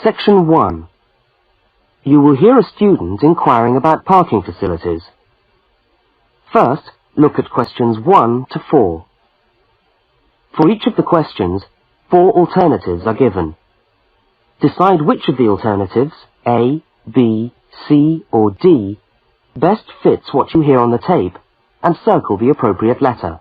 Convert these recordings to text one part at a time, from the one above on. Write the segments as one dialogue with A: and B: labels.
A: Section 1. You will hear a student inquiring about parking facilities. First, look at questions 1 to 4. For each of the questions, 4 alternatives are given. Decide which of the alternatives, A, B, C or D, best fits what you hear on the tape, and circle the appropriate letter.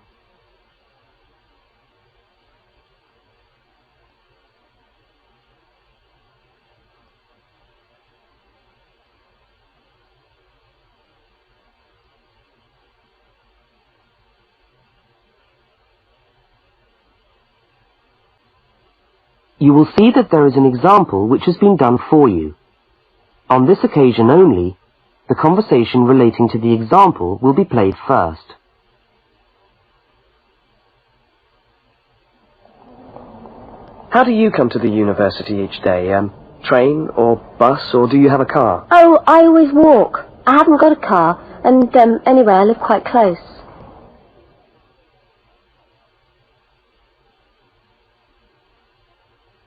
A: You will see that there is an example which has been done for you. On this occasion only, the conversation relating to the example will be played first. How do you come to the university each day? Train or bus, or do you have a car?
B: Oh, I always walk. I haven't got a car, and anyway, I live quite close.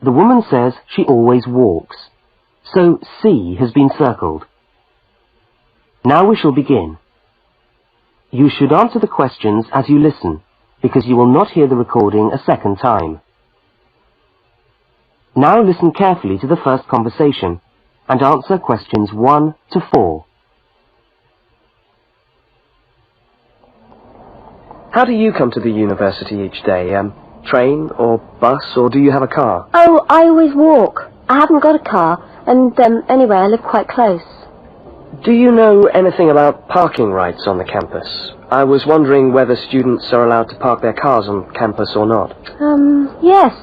A: The woman says she always walks, so C has been circled. Now we shall begin. You should answer the questions as you listen, because you will not hear the recording a second time. Now listen carefully to the first conversation, and answer questions 1 to 4. How do you come to the university each day? Train or bus, or do you have a car?
B: Oh, I always walk. I haven't got a car, and anyway, I live quite close.
A: Do you know anything about parking rights on the campus? I was wondering whether students are allowed to park their cars on campus or not.
B: Yes.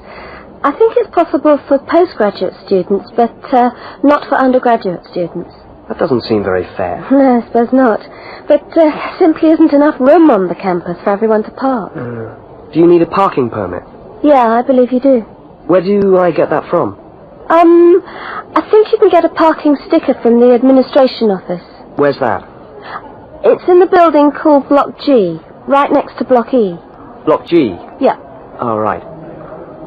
B: I think it's possible for postgraduate students, but not for undergraduate students.
A: That doesn't seem very fair.
B: No, I suppose not. But simply isn't enough room on the campus for everyone to park.
A: Do you need a parking permit?
B: Yeah, I believe you do.
A: Where do I get that from?
B: I think you can get a parking sticker from the administration office.
A: Where's that?
B: It's in the building called Block G, right next to Block E.
A: Block G?
B: Yeah.
A: Oh, right.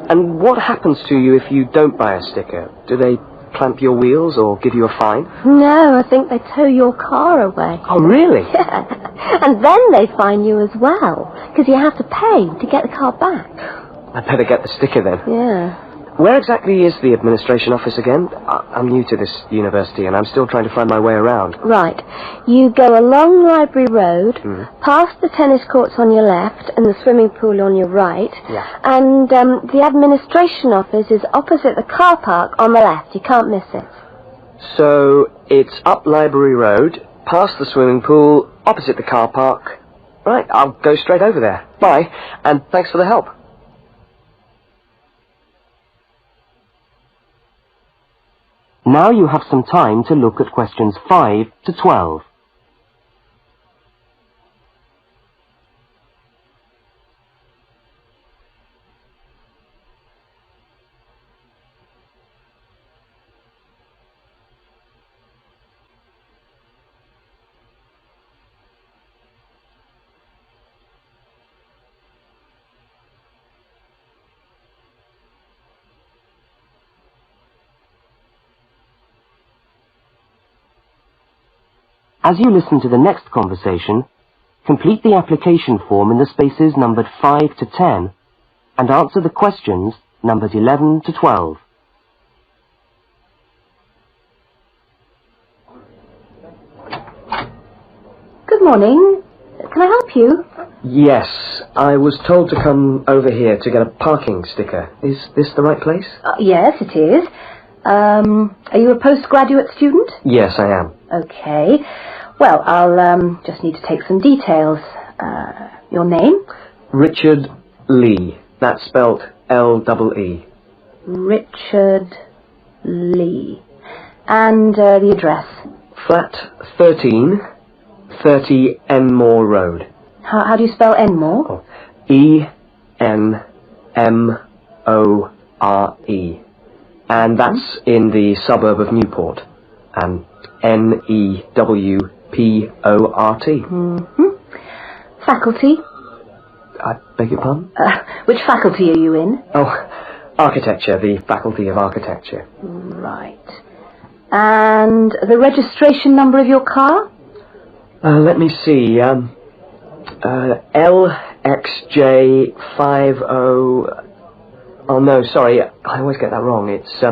A: And what happens to you if you don't buy a sticker? Do they clamp your wheels or give you a fine?
B: No, I think they tow your car away.
A: Oh, really?
B: Yeah. And then they fine you as well, because you have to pay to get the car back.
A: I'd better get the sticker then.
B: Yeah.
A: Where exactly is the administration office again? I'm new to this university and I'm still trying to find my way around.
B: Right. You go along Library Road, past the tennis courts on your left and the swimming pool on your right.
A: Yeah.
B: And the administration office is opposite the car park on the left. You can't miss it.
A: So it's up Library Road, past the swimming pool, opposite the car park. Right, I'll go straight over there. Bye, and thanks for the help. Now you have some time to look at questions 5 to 12. As you listen to the next conversation, complete the application form in the spaces numbered 5 to 10 and answer the questions numbers 11 to 12.
B: Good morning. Can I help you?
A: Yes, I was told to come over here to get a parking sticker. Is this the right place?
B: Yes, it is. Are you a postgraduate student?
A: Yes, I am.
B: Okay. Well, I'll just need to take some details. Your name?
A: Richard Lee. That's spelt L-E-E.
B: Richard Lee. And the address?
A: Flat 13, 30 Enmore Road.
B: How do you spell Enmore?
A: E-N-M-O-R-E. And that's in the suburb of Newport. And N-E-W-P-O-R-T.
B: Faculty?
A: I beg your pardon?
B: Which faculty are you in?
A: Oh,
C: Architecture, the Faculty of Architecture.
B: Right. And the registration number of your car?
C: Let me see. LXJ50... Oh, no, sorry. I always get that wrong. It's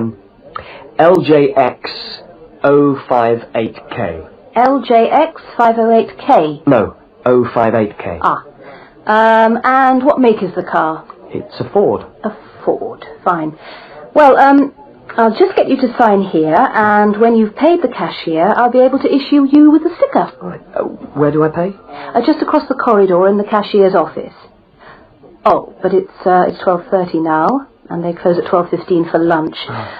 C: LJX058K.
B: LJX508K?
C: No, 058K.
B: Ah. And what make is the car?
C: It's a Ford.
B: A Ford. Fine. Well, I'll just get you to sign here, and when you've paid the cashier, I'll be able to issue you with a sticker.
C: All right. Where do I pay?
B: Just across the corridor in the cashier's office. Oh, but it's 12:30 now, and they close at 12:15 for lunch.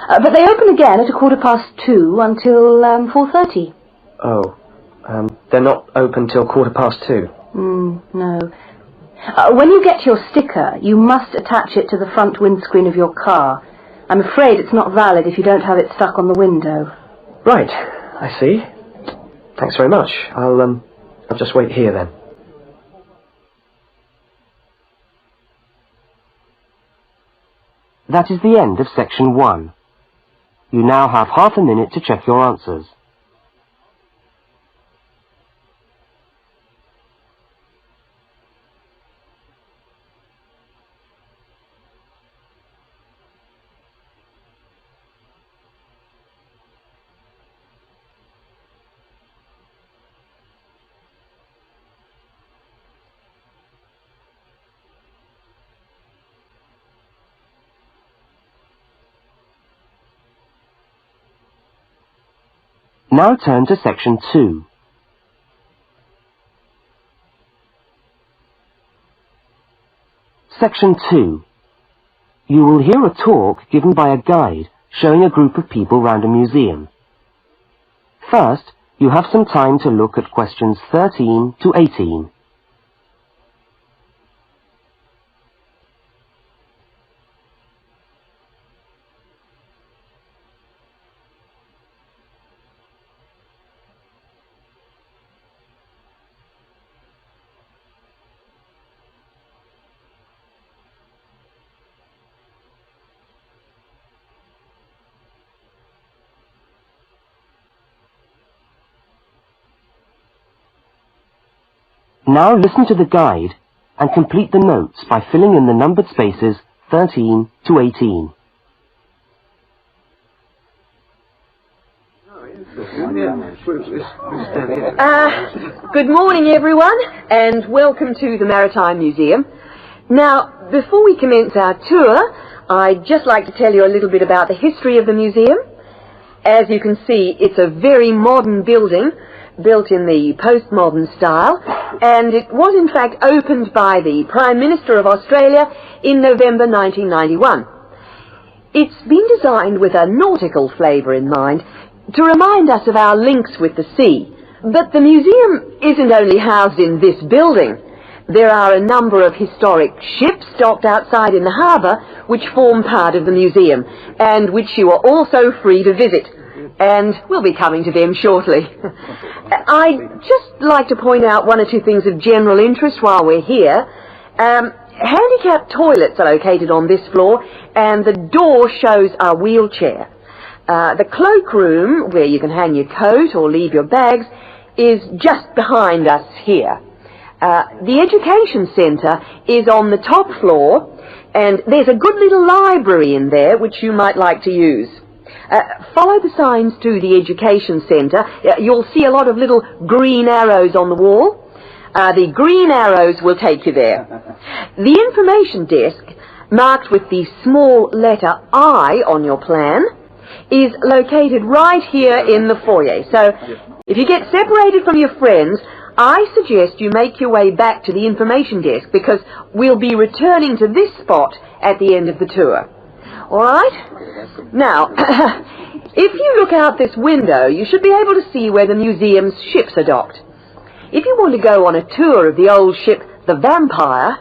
B: But they open again at 2:15 until 4:30.
C: Oh, they're not open till 2:15.
B: No. When you get your sticker, you must attach it to the front windscreen of your car. I'm afraid it's not valid if you don't have it stuck on the window.
C: Right, I see. Thanks very much. I'll just wait here then.
A: That is the end of section 1. You now have half a minute to check your answers. Now turn to section 2. Section 2. You will hear a talk given by a guide showing a group of people round a museum. First, you have some time to look at questions 13 to 18. Now listen to the guide and complete the notes by filling in the numbered spaces 13 to 18.
D: Good morning, everyone, and welcome to the Maritime Museum. Now, before we commence our tour, I'd just like to tell you a little bit about the history of the museum. As you can see, it's a very modern building, built in the postmodern style, and it was in fact opened by the Prime Minister of Australia in November 1991. It's been designed with a nautical flavour in mind, to remind us of our links with the sea. But the museum isn't only housed in this building. There are a number of historic ships docked outside in the harbour which form part of the museum, and which you are also free to visit. And we'll be coming to them shortly. I'd just like to point out one or two things of general interest while we're here. Handicapped toilets are located on this floor, and the door shows a wheelchair. The cloakroom, where you can hang your coat or leave your bags, is just behind us here. The education centre is on the top floor, and there's a good little library in there which you might like to use. Follow the signs to the education centre. You'll see a lot of little green arrows on the wall. The green arrows will take you there. The information desk, marked with the small letter I on your plan, is located right here in the foyer. So, if you get separated from your friends, I suggest you make your way back to the information desk, because we'll be returning to this spot at the end of the tour. All right? Now, if you look out this window, you should be able to see where the museum's ships are docked. If you want to go on a tour of the old ship, the Vampire,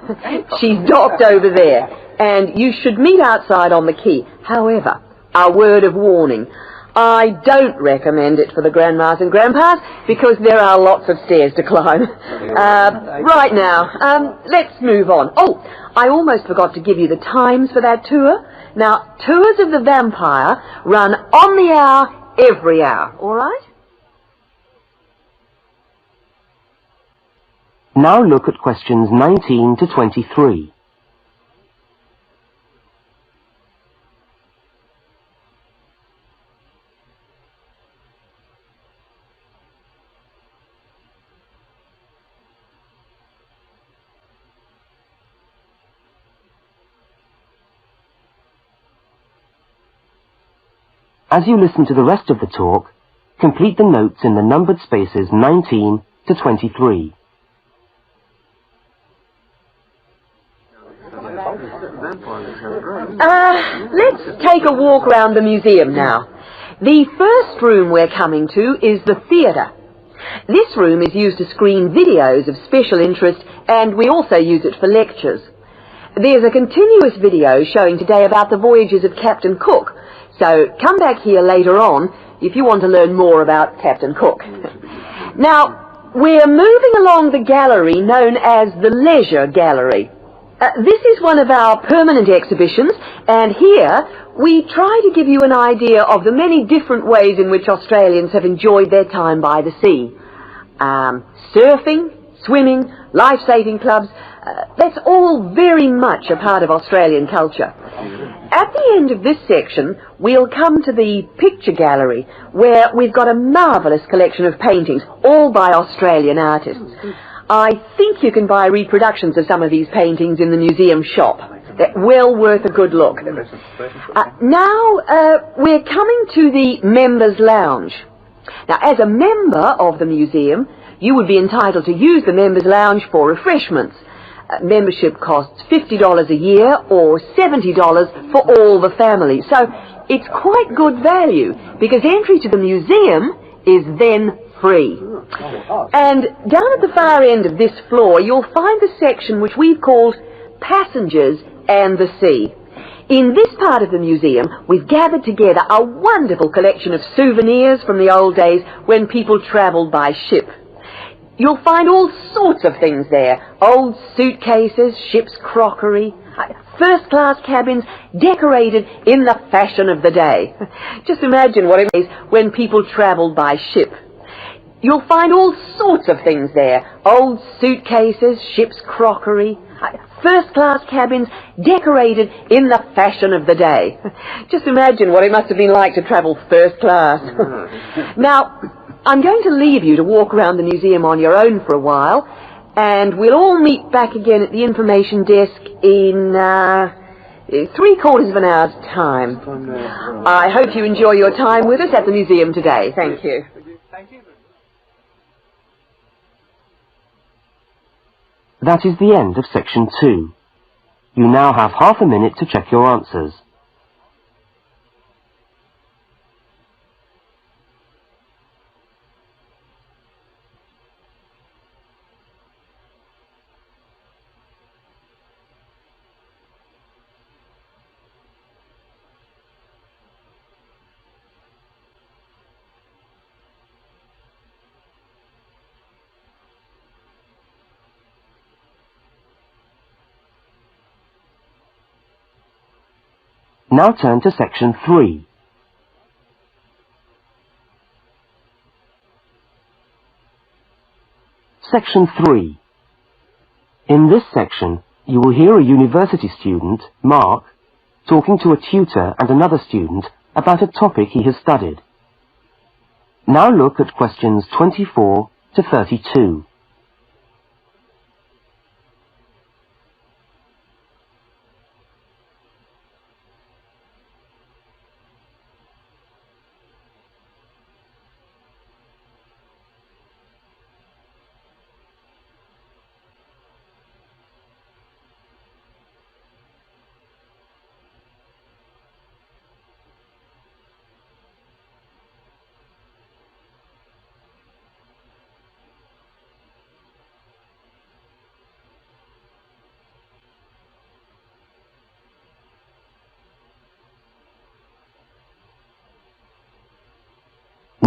D: she's docked over there, and you should meet outside on the quay. However, a word of warning, I don't recommend it for the grandmas and grandpas, because there are lots of stairs to climb. Right now, let's move on. Oh, I almost forgot to give you the times for that tour. Now, tours of the vampire run on the hour, every hour, all right?
A: Now look at questions 19 to 23. As you listen to the rest of the talk, complete the notes in the numbered spaces 19 to 23.
D: Let's take a walk around the museum now. The first room we're coming to is the theatre. This room is used to screen videos of special interest, and we also use it for lectures. There's a continuous video showing today about the voyages of Captain Cook, so come back here later on if you want to learn more about Captain Cook. Now, we're moving along the gallery known as the Leisure Gallery. This is one of our permanent exhibitions, and here we try to give you an idea of the many different ways in which Australians have enjoyed their time by the sea. Surfing, swimming, life-saving clubs, that's all very much a part of Australian culture. At the end of this section, we'll come to the picture gallery, where we've got a marvellous collection of paintings, all by Australian artists. I think you can buy reproductions of some of these paintings in the museum shop. They're well worth a good look. Now, we're coming to the Members' Lounge. Now, as a member of the museum, you would be entitled to use the Members' Lounge for refreshments. Membership costs $50 a year or $70 for all the family. So it's quite good value because entry to the museum is then free. And down at the far end of this floor, you'll find the section which we've called Passengers and the Sea. In this part of the museum, we've gathered together a wonderful collection of souvenirs from the old days when people travelled by ship. You'll find all sorts of things there. Old suitcases, ship's crockery, first-class cabins decorated in the fashion of the day. Just imagine what it is when people travelled by ship. You'll find all sorts of things there. Old suitcases, ship's crockery, first-class cabins decorated in the fashion of the day. Just imagine what it must have been like to travel first class. Now, I'm going to leave you to walk around the museum on your own for a while, and we'll all meet back again at the information desk in 3/4 of an hour's time. I hope you enjoy your time with us at the museum today. Thank you.
A: That is the end of section 2. You now have half a minute to check your answers. Now turn to section 3. Section 3. In this section, you will hear a university student, Mark, talking to a tutor and another student about a topic he has studied. Now look at questions 24 to 32.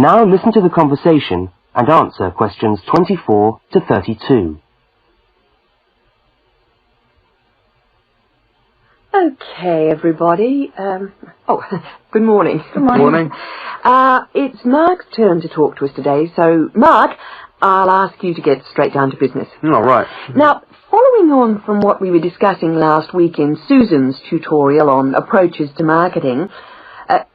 A: Now listen to the conversation and answer questions 24 to 32.
D: Okay, everybody. Good morning.
B: Good morning.
C: Morning.
D: It's Mark's turn to talk to us today, so Mark, I'll ask you to get straight down to business.
C: All right.
D: Now, following on from what we were discussing last week in Susan's tutorial on approaches to marketing,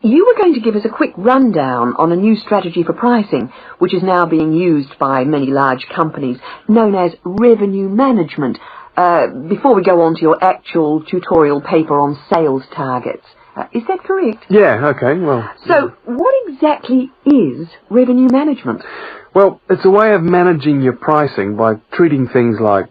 D: you were going to give us a quick rundown on a new strategy for pricing, which is now being used by many large companies, known as revenue management, before we go on to your actual tutorial paper on sales targets. Is that correct?
C: Yeah, okay, well...
D: So, what exactly is revenue management?
C: Well, it's a way of managing your pricing by treating things like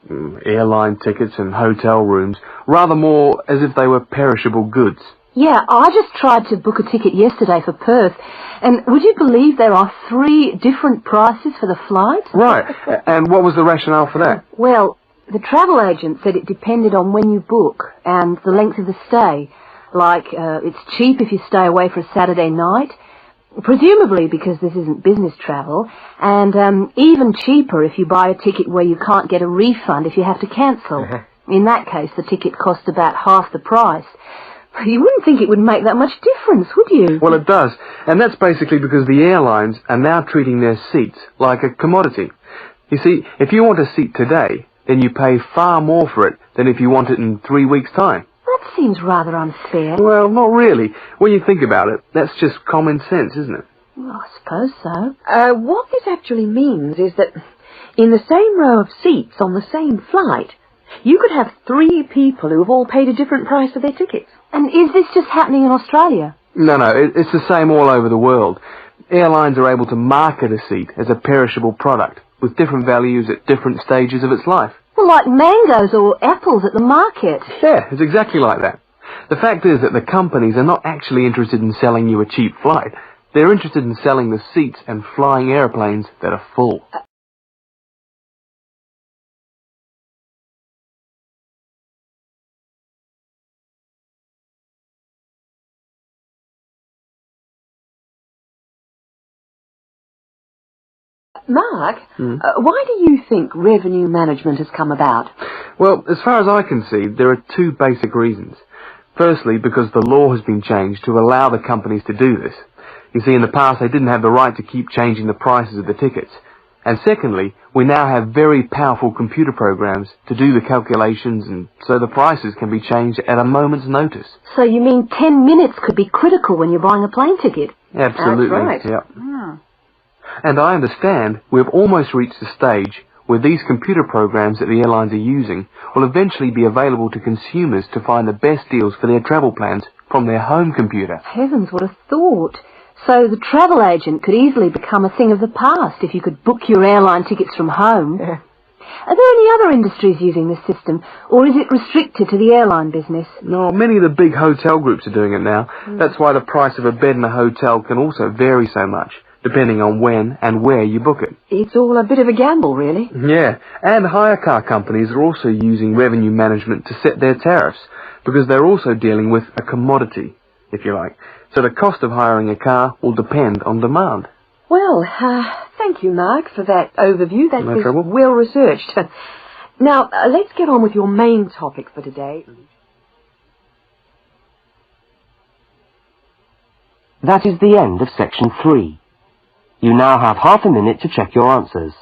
C: airline tickets and hotel rooms rather more as if they were perishable goods.
B: Yeah, I just tried to book a ticket yesterday for Perth, and would you believe there are 3 different prices for the flight?
C: Right, and what was the rationale for that?
B: Well, the travel agent said it depended on when you book and the length of the stay. Like, it's cheap if you stay away for a Saturday night, presumably because this isn't business travel, and even cheaper if you buy a ticket where you can't get a refund if you have to cancel. In that case, the ticket costs about half the price. You wouldn't think it would make that much difference, would you?
C: Well, it does, and that's basically because the airlines are now treating their seats like a commodity. You see, if you want a seat today, then you pay far more for it than if you want it in 3 weeks' time.
B: That seems rather unfair.
C: Well, not really. When you think about it, that's just common sense, isn't it?
B: Well, I suppose so.
D: What this actually means is that in the same row of seats on the same flight, you could have 3 people who have all paid a different price for their tickets.
B: And is this just happening in Australia?
C: No, it's the same all over the world. Airlines are able to market a seat as a perishable product with different values at different stages of its life.
B: Well, like mangoes or apples at the market.
C: Yeah, it's exactly like that. The fact is that the companies are not actually interested in selling you a cheap flight. They're interested in selling the seats and flying airplanes that are full.
D: Mark, why do you think revenue management has come about?
C: Well, as far as I can see, there are 2 basic reasons. Firstly, because the law has been changed to allow the companies to do this. You see, in the past, they didn't have the right to keep changing the prices of the tickets. And secondly, we now have very powerful computer programs to do the calculations, and so the prices can be changed at a moment's notice.
B: So you mean 10 minutes could be critical when you're buying a plane ticket?
C: Absolutely.
D: That's right.
C: Yeah. And I understand we've almost reached the stage where these computer programs that the airlines are using will eventually be available to consumers to find the best deals for their travel plans from their home computer.
B: Heavens, what a thought. So the travel agent could easily become a thing of the past if you could book your airline tickets from home.
D: Yeah.
B: Are there any other industries using this system, or is it restricted to the airline business?
C: No, many of the big hotel groups are doing it now. That's why the price of a bed in a hotel can also vary so much, depending on when and where you book it.
D: It's all a bit of a gamble, really.
C: Yeah, and hire car companies are also using revenue management to set their tariffs, because they're also dealing with a commodity, if you like. So the cost of hiring a car will depend on demand.
D: Well, thank you, Mark, for that overview. That
C: No
D: was
C: trouble.
D: well researched. Now, let's get on with your main topic for today.
A: That is the end of section 3. You now have half a minute to check your answers.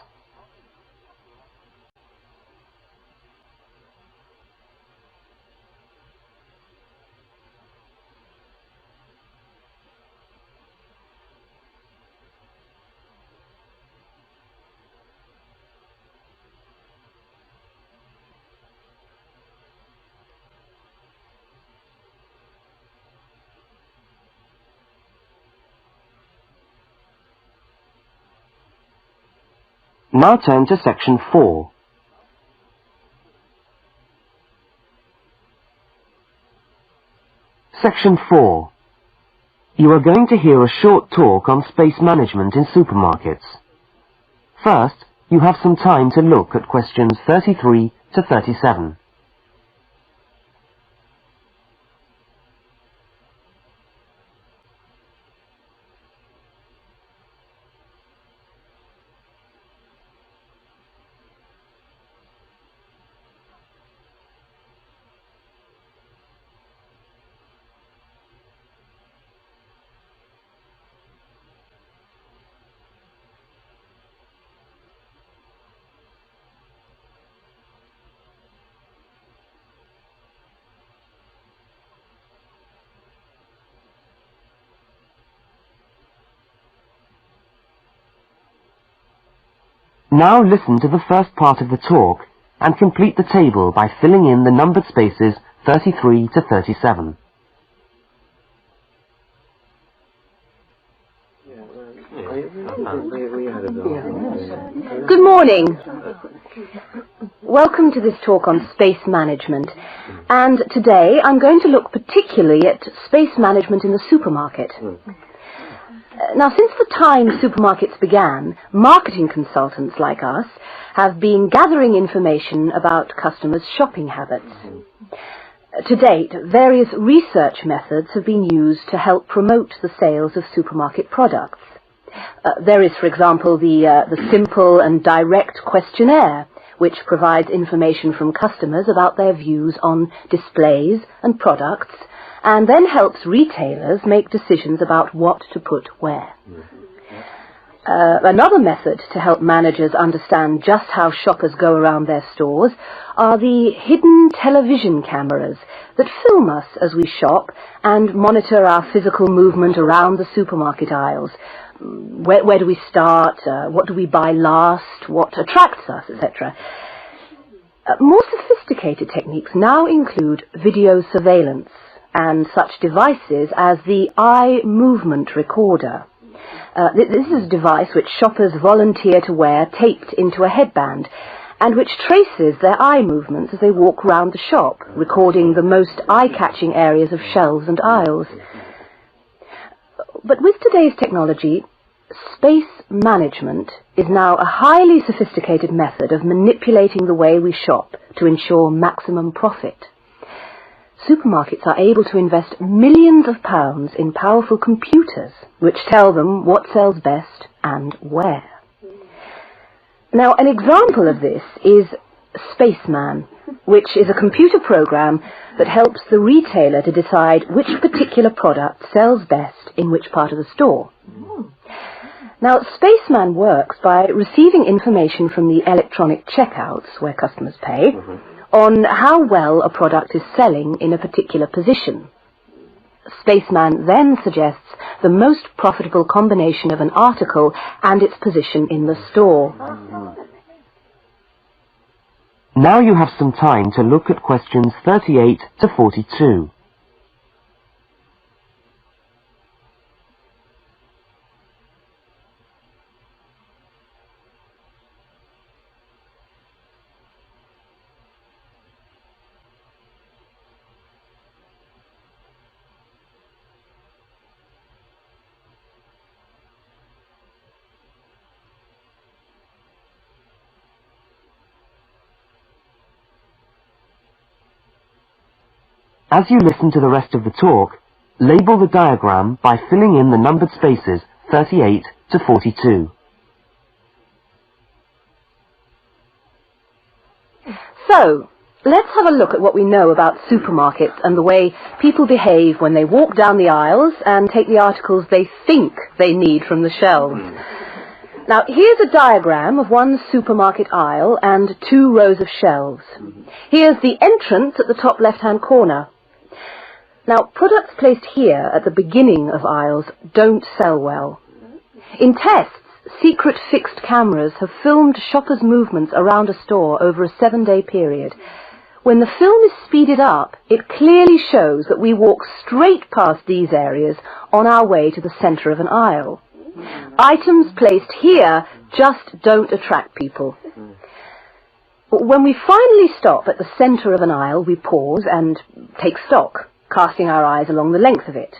A: Now turn to section 4. Section 4. You are going to hear a short talk on space management in supermarkets. First, you have some time to look at questions 33 to 37. Now listen to the first part of the talk and complete the table by filling in the numbered spaces 33 to 37.
B: Good morning. Welcome to this talk on space management. And today I'm going to look particularly at space management in the supermarket. Now, since the time supermarkets began, marketing consultants like us have been gathering information about customers' shopping habits. To date, various research methods have been used to help promote the sales of supermarket products. There is, for example, the simple and direct questionnaire, which provides information from customers about their views on displays and products, and then helps retailers make decisions about what to put where. Another method to help managers understand just how shoppers go around their stores are the hidden television cameras that film us as we shop and monitor our physical movement around the supermarket aisles. Where do we start? What do we buy last? What attracts us, etc. More sophisticated techniques now include video surveillance and such devices as the eye movement recorder. This is a device which shoppers volunteer to wear taped into a headband and which traces their eye movements as they walk round the shop, recording the most eye-catching areas of shelves and aisles. But with today's technology, space management is now a highly sophisticated method of manipulating the way we shop to ensure maximum profit. Supermarkets are able to invest millions of pounds in powerful computers which tell them what sells best and where. Now, an example of this is Spaceman, which is a computer program that helps the retailer to decide which particular product sells best in which part of the store. Now, Spaceman works by receiving information from the electronic checkouts, where customers pay, on how well a product is selling in a particular position. Spaceman then suggests the most profitable combination of an article and its position in the store.
A: Now you have some time to look at questions 38 to 42. As you listen to the rest of the talk, label the diagram by filling in the numbered spaces 38 to 42.
B: So, let's have a look at what we know about supermarkets and the way people behave when they walk down the aisles and take the articles they think they need from the shelves. Now, here's a diagram of one supermarket aisle and 2 rows of shelves. Here's the entrance at the top left-hand corner. Now, products placed here at the beginning of aisles don't sell well. In tests, secret fixed cameras have filmed shoppers' movements around a store over a 7-day period. When the film is speeded up, it clearly shows that we walk straight past these areas on our way to the centre of an aisle. Items placed here just don't attract people. When we finally stop at the centre of an aisle, we pause and take stock, casting our eyes along the length of it.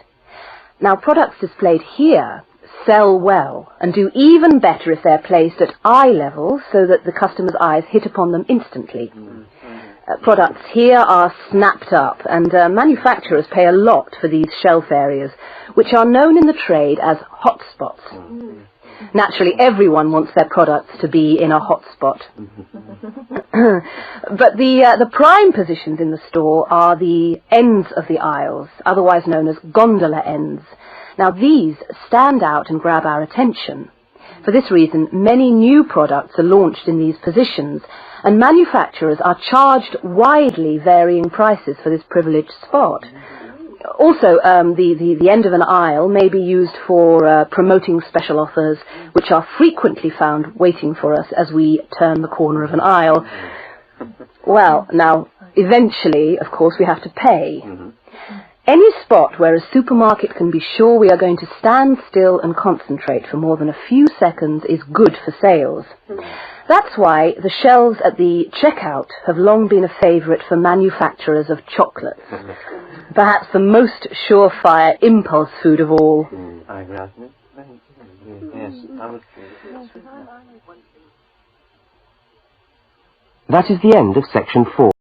B: Now, products displayed here sell well and do even better if they're placed at eye level so that the customer's eyes hit upon them instantly. Products here are snapped up, and manufacturers pay a lot for these shelf areas, which are known in the trade as hotspots. Naturally, everyone wants their products to be in a hotspot. But the prime positions in the store are the ends of the aisles, otherwise known as gondola ends. Now, these stand out and grab our attention. For this reason, many new products are launched in these positions, and manufacturers are charged widely varying prices for this privileged spot. Also, the end of an aisle may be used for promoting special offers, which are frequently found waiting for us as we turn the corner of an aisle. Well, now, eventually, of course, we have to pay. Any spot where a supermarket can be sure we are going to stand still and concentrate for more than a few seconds is good for sales. That's why the shelves at the checkout have long been a favourite for manufacturers of chocolates. Perhaps the most surefire impulse food of all.
A: That is the end of section 4.